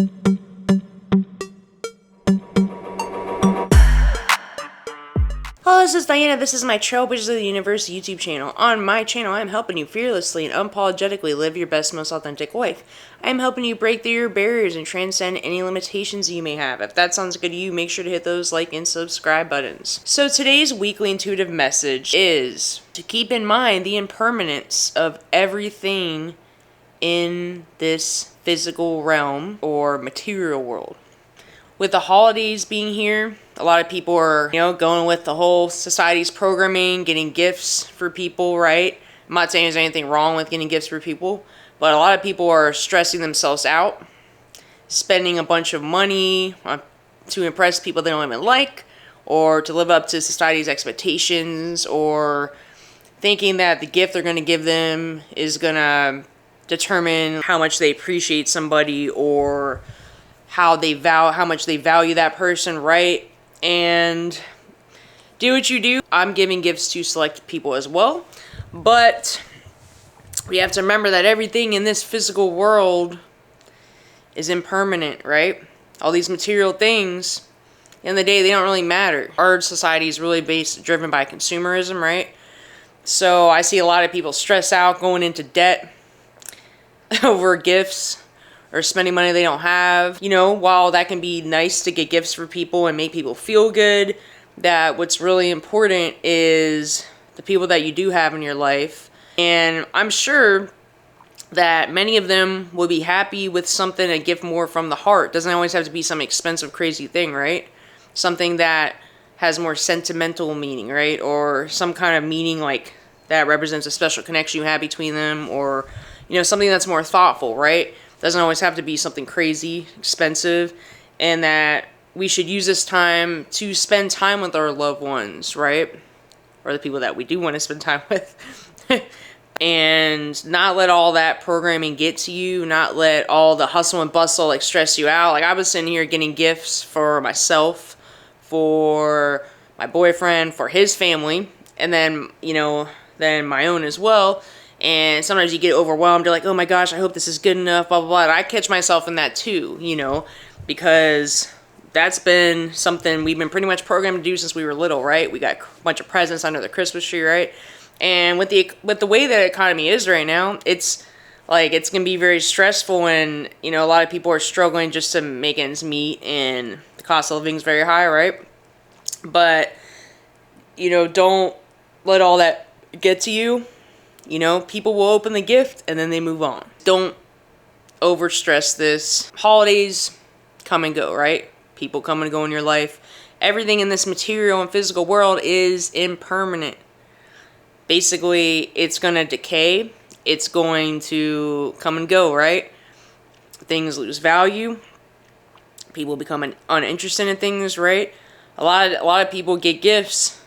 Hello, this is Diana. This is my Trailblazers of the Universe YouTube channel. On my channel, I am helping you fearlessly and unapologetically live your best, most authentic life. I am helping you break through your barriers and transcend any limitations you may have. If that sounds good to you, make sure to hit those like and subscribe buttons. So today's weekly intuitive message is to keep in mind the impermanence of everything in this physical realm or material world. With the holidays being here, a lot of people are, going with the whole society's programming, getting gifts for people, right? I'm not saying there's anything wrong with getting gifts for people, but a lot of people are stressing themselves out, spending a bunch of money to impress people they don't even like, or to live up to society's expectations, or thinking that the gift they're going to give them is going to determine how much they appreciate somebody, or how much they value that person, right? And do what you do. I'm giving gifts to select people as well, but we have to remember that everything in this physical world is impermanent, right? All these material things, at the end of the day, they don't really matter. Our society is really driven by consumerism, right? So I see a lot of people stress out, going into debt over gifts, or spending money they don't have. While that can be nice to get gifts for people and make people feel good, that what's really important is the people that you do have in your life. And I'm sure that many of them will be happy with something, a gift more from the heart. Doesn't always have to be some expensive, crazy thing, right? Something that has more sentimental meaning, right? Or some kind of meaning like that represents a special connection you have between them, or, something that's more thoughtful, right? Doesn't always have to be something crazy, expensive, and that we should use this time to spend time with our loved ones, right? Or the people that we do want to spend time with. And not let all that programming get to you, not let all the hustle and bustle stress you out. I was sitting here getting gifts for myself, for my boyfriend, for his family, and then, then my own as well. And sometimes you get overwhelmed. You're like, oh my gosh, I hope this is good enough, blah, blah, blah. And I catch myself in that too, because that's been something we've been pretty much programmed to do since we were little, right? We got a bunch of presents under the Christmas tree, right? And with the way that the economy is right now, it's going to be very stressful, and, a lot of people are struggling just to make ends meet, and the cost of living is very high, right? But, don't let all that get to you. People will open the gift and then they move on. Don't overstress this. Holidays come and go, right? People come and go in your life. Everything in this material and physical world is impermanent. Basically, it's going to decay. It's going to come and go, right? Things lose value. People become uninterested in things, right? A lot of people get gifts.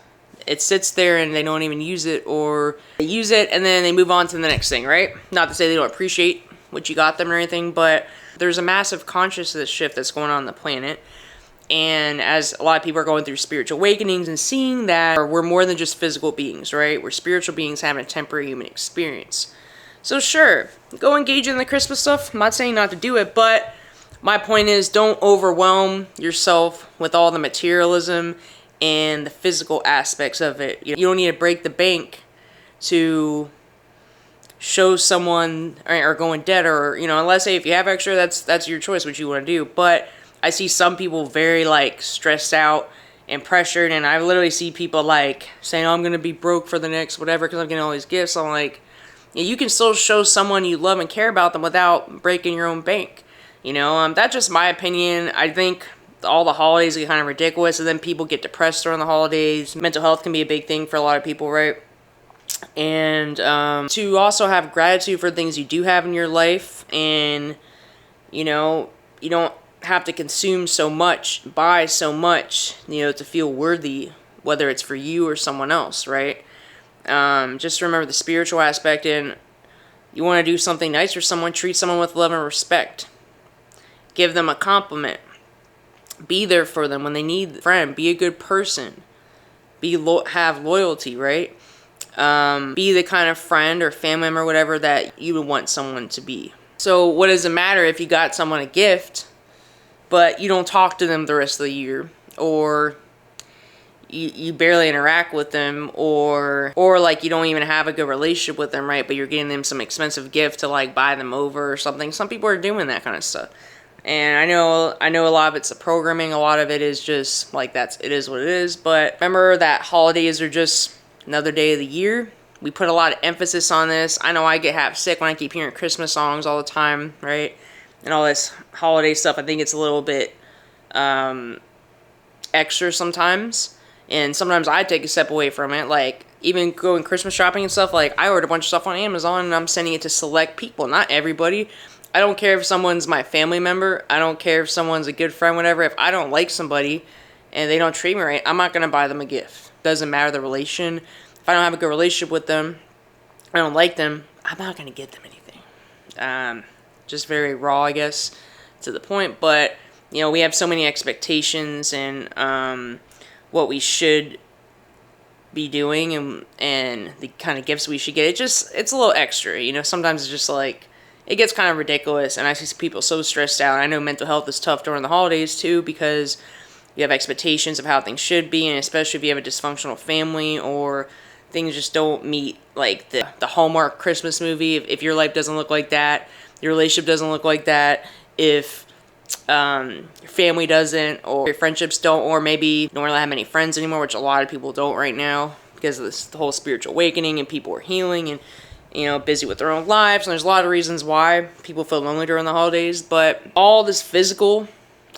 It sits there and they don't even use it, or they use it and then they move on to the next thing, right? Not to say they don't appreciate what you got them or anything, but there's a massive consciousness shift that's going on the planet. And as a lot of people are going through spiritual awakenings and seeing that we're more than just physical beings, right? We're spiritual beings having a temporary human experience. So sure, go engage in the Christmas stuff. I'm not saying not to do it, but my point is, don't overwhelm yourself with all the materialism and the physical aspects of it. You don't need to break the bank to show someone or go in debt, or unless, say, if you have extra, that's your choice what you want to do. But I see some people very stressed out and pressured, and I literally see people saying, oh, I'm gonna be broke for the next whatever because I'm getting all these gifts. I'm like, you can still show someone you love and care about them without breaking your own bank. That's just my opinion. I think all the holidays get kind of ridiculous, and then people get depressed during the holidays. Mental health can be a big thing for a lot of people, right? And to also have gratitude for things you do have in your life, and you don't have to consume so much, buy so much, to feel worthy, whether it's for you or someone else, right? Just remember the spiritual aspect, and you want to do something nice for someone, treat someone with love and respect. Give them a compliment. Be there for them when they need a friend. Be a good person. Have loyalty, right? Be the kind of friend or family member, whatever, that you would want someone to be. So what does it matter if you got someone a gift but you don't talk to them the rest of the year, or you barely interact with them, or like you don't even have a good relationship with them, right? But you're getting them some expensive gift to like buy them over or something. Some people are doing that kind of stuff. And I know a lot of it's the programming, a lot of it is just like it is what it is. But remember that holidays are just another day of the year. We put a lot of emphasis on this. I know I get half sick when I keep hearing Christmas songs all the time, right? And all this holiday stuff. I think it's a little bit extra sometimes. And sometimes I take a step away from it. Like, even going Christmas shopping and stuff, like, I ordered a bunch of stuff on Amazon and I'm sending it to select people, not everybody. I don't care if someone's my family member. I don't care if someone's a good friend, whatever. If I don't like somebody and they don't treat me right, I'm not going to buy them a gift. Doesn't matter the relation. If I don't have a good relationship with them, I don't like them, I'm not going to get them anything. Just very raw, I guess, to the point. But, you know, we have so many expectations and what we should be doing and the kind of gifts we should get. It's a little extra, you know. Sometimes it's just like, it gets kind of ridiculous, and I see people so stressed out. I know mental health is tough during the holidays too, because you have expectations of how things should be, and especially if you have a dysfunctional family or things just don't meet like the Hallmark Christmas movie. If your life doesn't look like that, your relationship doesn't look like that, if your family doesn't, or your friendships don't, or maybe you don't really have many friends anymore, which a lot of people don't right now because of the whole spiritual awakening and people are healing and, you know, busy with their own lives. And there's a lot of reasons why people feel lonely during the holidays. But all this physical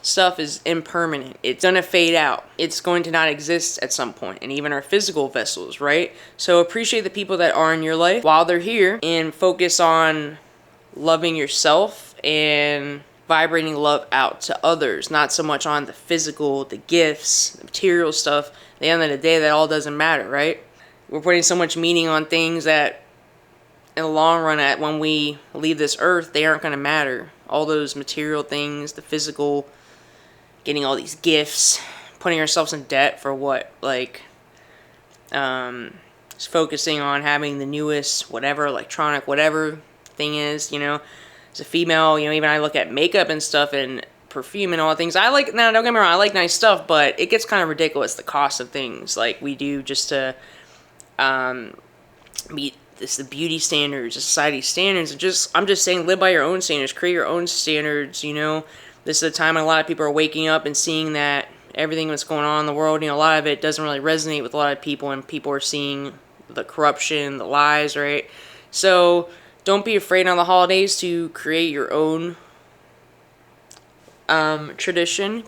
stuff is impermanent. It's gonna fade out. It's going to not exist at some point. And even our physical vessels, right? So appreciate the people that are in your life while they're here and focus on loving yourself and vibrating love out to others, not so much on the physical, the gifts, the material stuff. At the end of the day, that all doesn't matter, right? We're putting so much meaning on things that in the long run, when we leave this earth, they aren't going to matter. All those material things, the physical, getting all these gifts, putting ourselves in debt for what? Like, just focusing on having the newest, whatever, electronic, whatever thing is, you know. As a female, you know, even I look at makeup and stuff and perfume and all the things. I like, now don't get me wrong, I like nice stuff, but it gets kind of ridiculous, the cost of things like we do just to meet the beauty standards, the society standards, and I'm just saying, live by your own standards, create your own standards, you know. This is a time when a lot of people are waking up and seeing that everything that's going on in the world, you know, a lot of it doesn't really resonate with a lot of people, and people are seeing the corruption, the lies, right? So don't be afraid on the holidays to create your own tradition,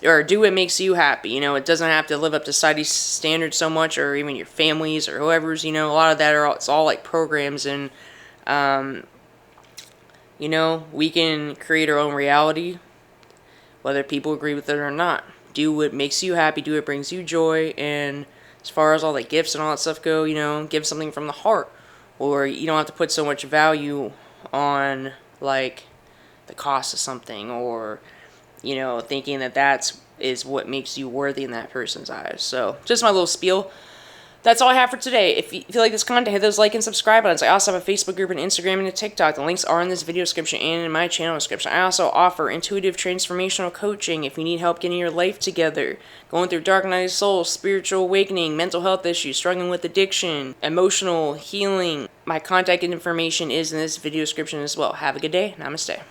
or do what makes you happy. You know, it doesn't have to live up to society's standards so much, or even your families or whoever's, you know. A lot of that it's all like programs, and you know, we can create our own reality whether people agree with it or not. Do what makes you happy, do what brings you joy. And as far as all the gifts and all that stuff go, you know, give something from the heart, or you don't have to put so much value on like the cost of something, or, you know, thinking that is what makes you worthy in that person's eyes. So just my little spiel. That's all I have for today. If you feel like this content, hit those like and subscribe buttons. I also have a Facebook group, and Instagram, and a TikTok. The links are in this video description and in my channel description. I also offer intuitive transformational coaching if you need help getting your life together, going through dark night of soul, spiritual awakening, mental health issues, struggling with addiction, emotional healing. My contact information is in this video description as well. Have a good day. Namaste.